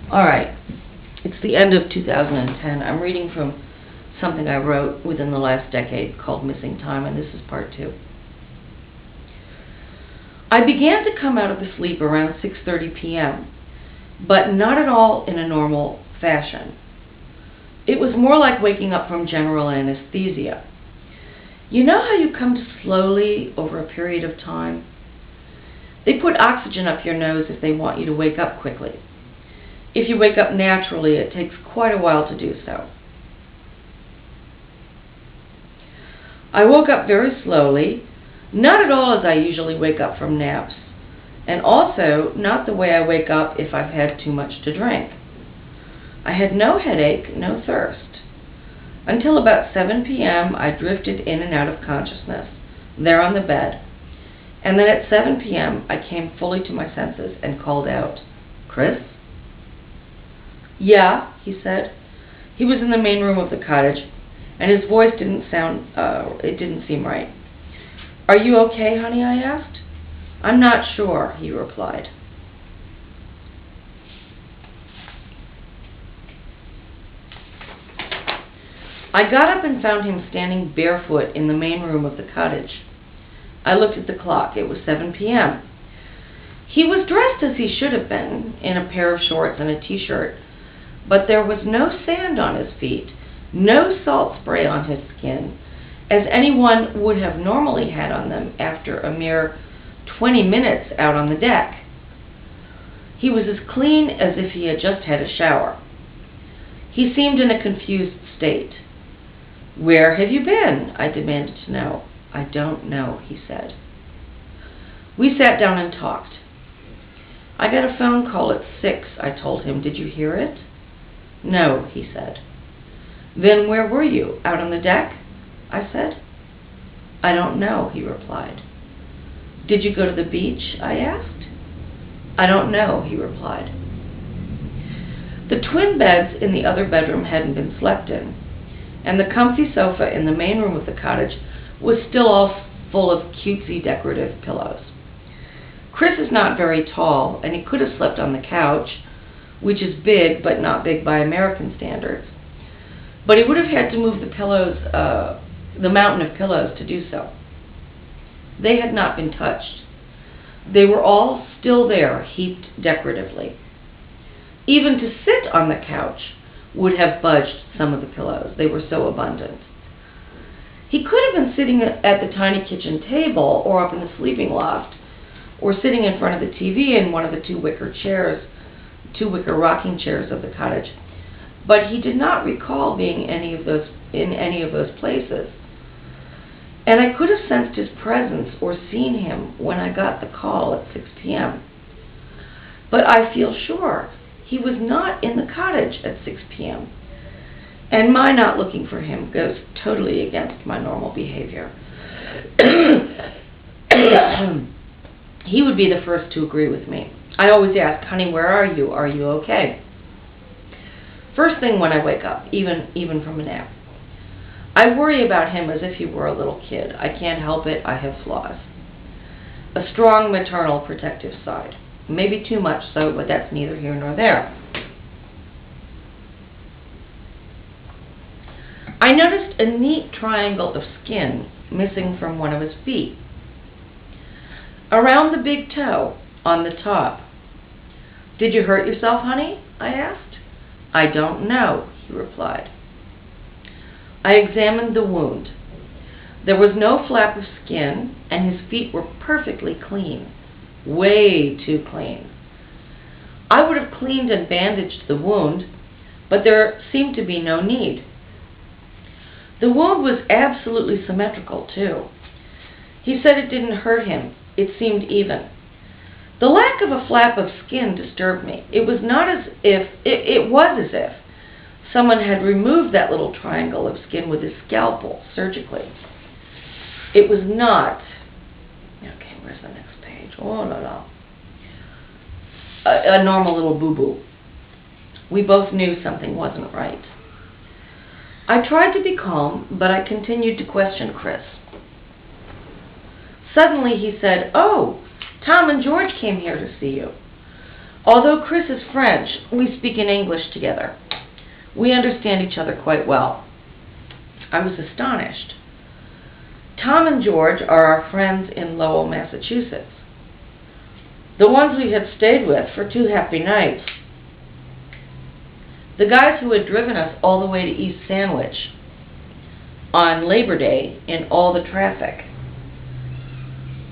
Alright, it's the end of 2010. I'm reading from something I wrote within the last decade called Missing Time, and this is part 2. I began to come out of the sleep around 6:30 p.m., but not at all in a normal fashion. It was more like waking up from general anesthesia. You know how you come to slowly over a period of time? They put oxygen up your nose if they want you to wake up quickly. If you wake up naturally, it takes quite a while to do so. I woke up very slowly, not at all as I usually wake up from naps, and also not the way I wake up if I've had too much to drink. I had no headache, no thirst. Until about 7 p.m., I drifted in and out of consciousness, there on the bed. And then at 7 p.m., I came fully to my senses and called out, "Chris?" "Yeah," he said. He was in the main room of the cottage, and his voice didn't seem right. "Are you okay, honey?" I asked. "I'm not sure," he replied. I got up and found him standing barefoot in the main room of the cottage. I looked at the clock. It was 7 p.m. He was dressed as he should have been, in a pair of shorts and a t-shirt, but there was no sand on his feet, no salt spray on his skin, as anyone would have normally had on them after a mere 20 minutes out on the deck. He was as clean as if he had just had a shower. He seemed in a confused state. "Where have you been?" I demanded to know. "I don't know," he said. We sat down and talked. "I got a phone call at 6, I told him. "Did you hear it?" "No," he said. "Then where were you? Out on the deck?" I said. "I don't know," he replied. "Did you go to the beach?" I asked. "I don't know," he replied. The twin beds in the other bedroom hadn't been slept in, and the comfy sofa in the main room of the cottage was still all full of cutesy decorative pillows. Chris is not very tall, and he could have slept on the couch, which is big, but not big by American standards. But he would have had to move the mountain of pillows to do so. They had not been touched. They were all still there, heaped decoratively. Even to sit on the couch would have budged some of the pillows. They were so abundant. He could have been sitting at the tiny kitchen table, or up in the sleeping loft, or sitting in front of the TV in one of the two wicker rocking chairs of the cottage. But he did not recall being in any of those places. And I could have sensed his presence or seen him when I got the call at 6 p.m. But I feel sure he was not in the cottage at 6 p.m. And my not looking for him goes totally against my normal behavior. He would be the first to agree with me. I always ask, "Honey, where are you? Are you okay?" First thing when I wake up, even from a nap. I worry about him as if he were a little kid. I can't help it. I have flaws. A strong maternal protective side. Maybe too much so, but that's neither here nor there. I noticed a neat triangle of skin missing from one of his feet, around the big toe, on the top. "Did you hurt yourself, honey?" I asked. "I don't know," he replied. I examined the wound. There was no flap of skin, and his feet were perfectly clean. Way too clean. I would have cleaned and bandaged the wound, but there seemed to be no need. The wound was absolutely symmetrical, too. He said it didn't hurt him. It seemed even. The lack of a flap of skin disturbed me. It was as if someone had removed that little triangle of skin with a scalpel, surgically. It was not... Okay, where's the next page? Oh, no. A normal little boo-boo. We both knew something wasn't right. I tried to be calm, but I continued to question Chris. Suddenly he said, "Oh, Tom and George came here to see you." Although Chris is French, we speak in English together. We understand each other quite well. I was astonished. Tom and George are our friends in Lowell, Massachusetts. The ones we had stayed with for 2 happy nights. The guys who had driven us all the way to East Sandwich on Labor Day in all the traffic.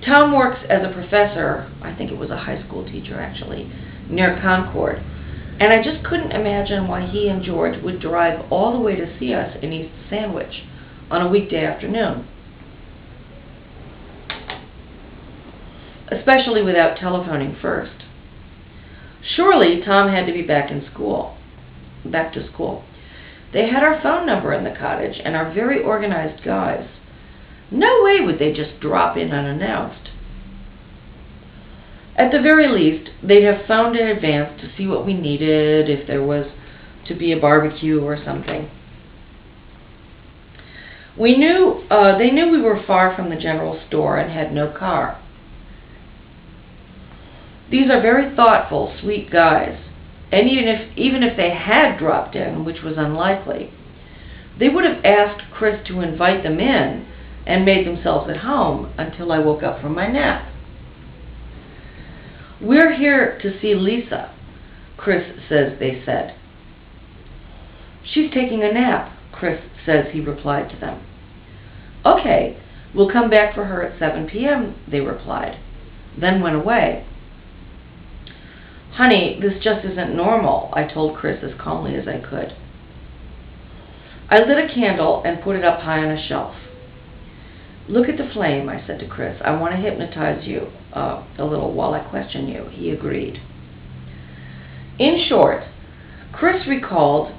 Tom works as a professor, I think it was a high school teacher actually, near Concord, and I just couldn't imagine why he and George would drive all the way to see us in East Sandwich on a weekday afternoon, especially without telephoning first. Surely Tom had to be back to school. They had our phone number in the cottage and are very organized guys. No way would they just drop in unannounced. At the very least, they'd have phoned in advance to see what we needed, if there was to be a barbecue or something. They knew we were far from the general store and had no car. These are very thoughtful, sweet guys, and even if they had dropped in, which was unlikely, they would have asked Chris to invite them in and made themselves at home until I woke up from my nap. "We're here to see Lisa," Chris says they said. "She's taking a nap," Chris says he replied to them. "Okay, we'll come back for her at 7 p.m., they replied, then went away. "Honey, this just isn't normal," I told Chris as calmly as I could. I lit a candle and put it up high on a shelf. "Look at the flame," I said to Chris. "I want to hypnotize you a little while I question you." He agreed. In short, Chris recalled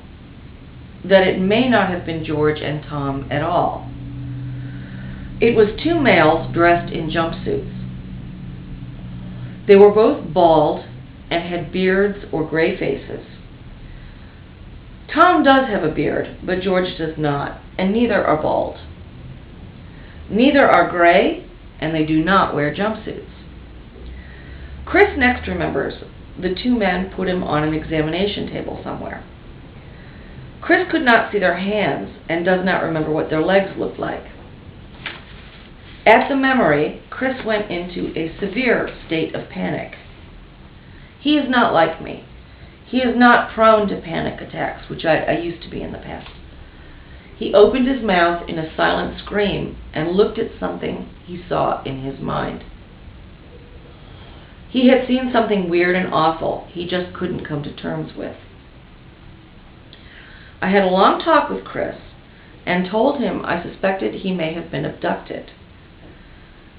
that it may not have been George and Tom at all. It was 2 males dressed in jumpsuits. They were both bald and had beards or gray faces. Tom does have a beard, but George does not, and neither are bald. Neither are gray, and they do not wear jumpsuits. Chris next remembers the 2 men put him on an examination table somewhere. Chris could not see their hands and does not remember what their legs looked like. At the memory, Chris went into a severe state of panic. He is not like me. He is not prone to panic attacks, which I used to be in the past. He opened his mouth in a silent scream and looked at something he saw in his mind. He had seen something weird and awful he just couldn't come to terms with. I had a long talk with Chris and told him I suspected he may have been abducted.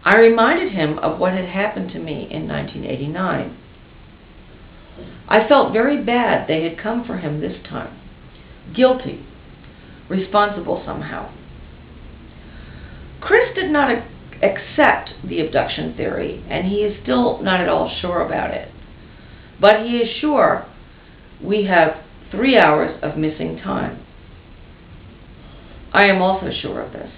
I reminded him of what had happened to me in 1989. I felt very bad they had come for him this time. Guilty. Responsible somehow. Chris did not accept the abduction theory, and he is still not at all sure about it. But he is sure we have 3 hours of missing time. I am also sure of this.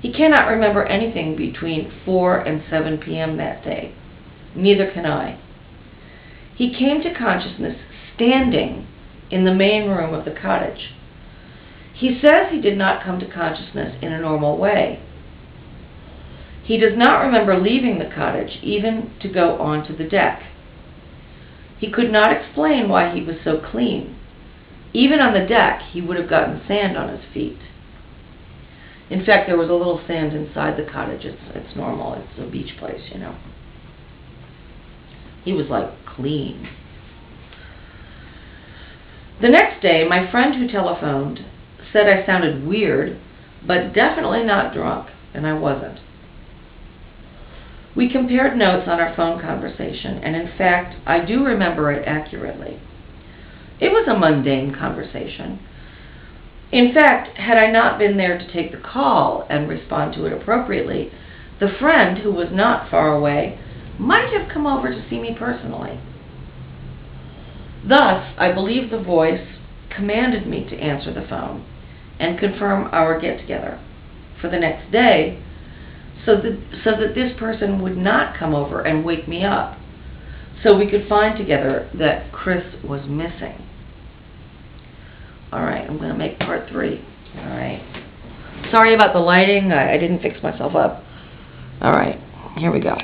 He cannot remember anything between 4 and 7 p.m. that day. Neither can I. He came to consciousness standing in the main room of the cottage. He says he did not come to consciousness in a normal way. He does not remember leaving the cottage, even to go onto the deck. He could not explain why he was so clean. Even on the deck, he would have gotten sand on his feet. In fact, there was a little sand inside the cottage. It's normal. It's a beach place, you know. He was like clean. The next day, my friend who telephoned said I sounded weird, but definitely not drunk, and I wasn't. We compared notes on our phone conversation, and in fact, I do remember it accurately. It was a mundane conversation. In fact, had I not been there to take the call and respond to it appropriately, the friend, who was not far away, might have come over to see me personally. Thus, I believe the voice commanded me to answer the phone and confirm our get-together for the next day, so that this person would not come over and wake me up, so we could find together that Chris was missing. Alright, I'm going to make part 3. Alright. Sorry about the lighting. I didn't fix myself up. Alright, here we go.